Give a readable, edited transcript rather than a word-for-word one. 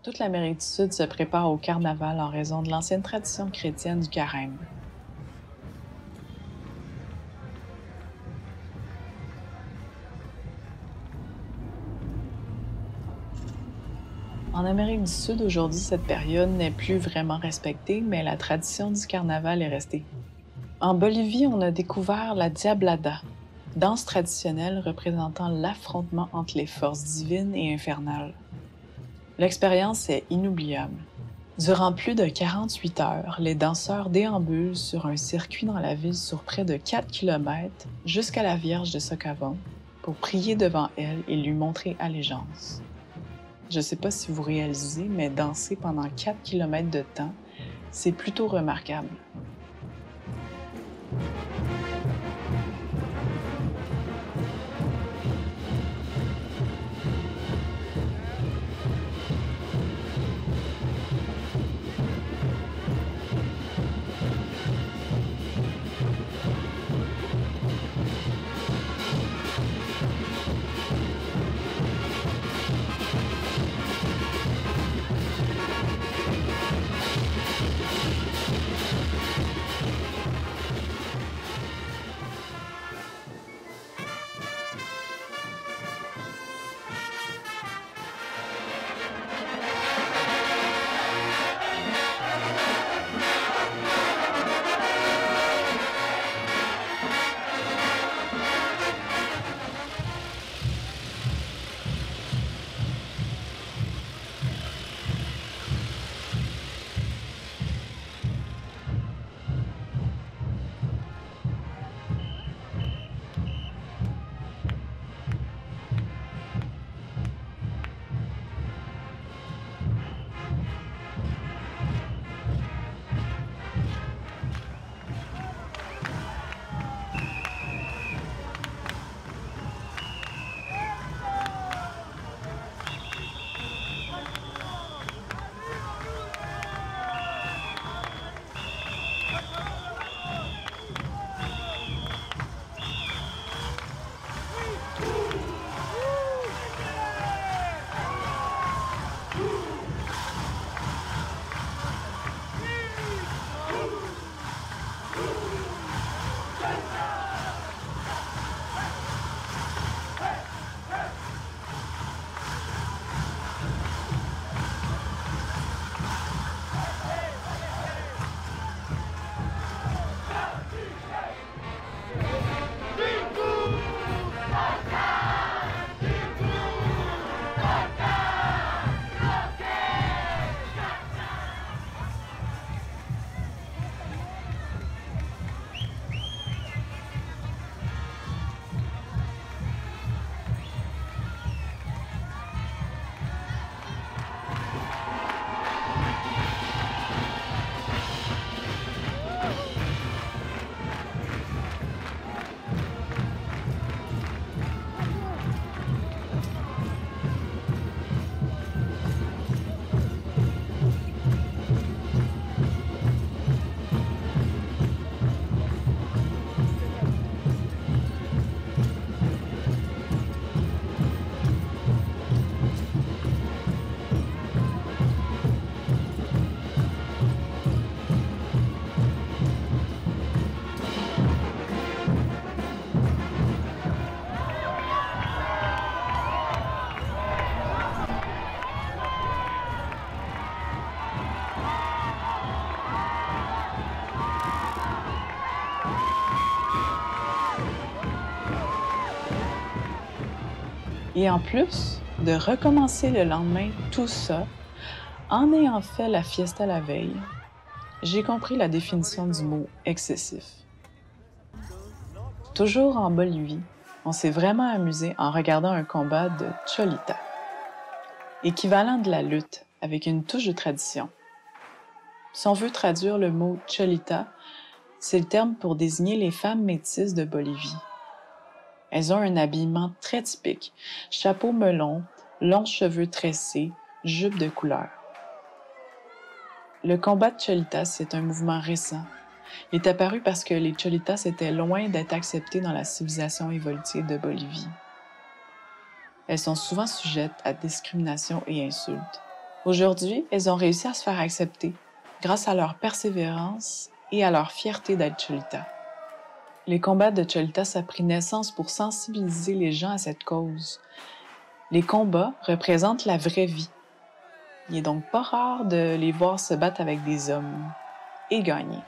Toute l'Amérique du Sud se prépare au carnaval en raison de l'ancienne tradition chrétienne du carême. En Amérique du Sud, aujourd'hui, cette période n'est plus vraiment respectée, mais la tradition du carnaval est restée. En Bolivie, on a découvert la Diablada, danse traditionnelle représentant l'affrontement entre les forces divines et infernales. L'expérience est inoubliable. Durant plus de 48 heures, les danseurs déambulent sur un circuit dans la ville sur près de 4 kilomètres jusqu'à la Vierge de Socavón pour prier devant elle et lui montrer allégeance. Je ne sais pas si vous réalisez, mais danser pendant 4 kilomètres de temps, c'est plutôt remarquable. Et en plus de recommencer le lendemain tout ça, en ayant fait la fiesta la veille, j'ai compris la définition du mot excessif. Toujours en Bolivie, on s'est vraiment amusé en regardant un combat de Cholita, équivalent de la lutte avec une touche de tradition. Si on veut traduire le mot Cholita, c'est le terme pour désigner les femmes métisses de Bolivie. Elles ont un habillement très typique, chapeau melon, longs cheveux tressés, jupe de couleur. Le combat de Cholitas, c'est un mouvement récent. Il est apparu parce que les Cholitas étaient loin d'être acceptés dans la civilisation évolutive de Bolivie. Elles sont souvent sujettes à discrimination et insultes. Aujourd'hui, elles ont réussi à se faire accepter grâce à leur persévérance et à leur fierté d'être Cholita. Les combats de Cholita, ça a pris naissance pour sensibiliser les gens à cette cause. Les combats représentent la vraie vie. Il est donc pas rare de les voir se battre avec des hommes et gagner.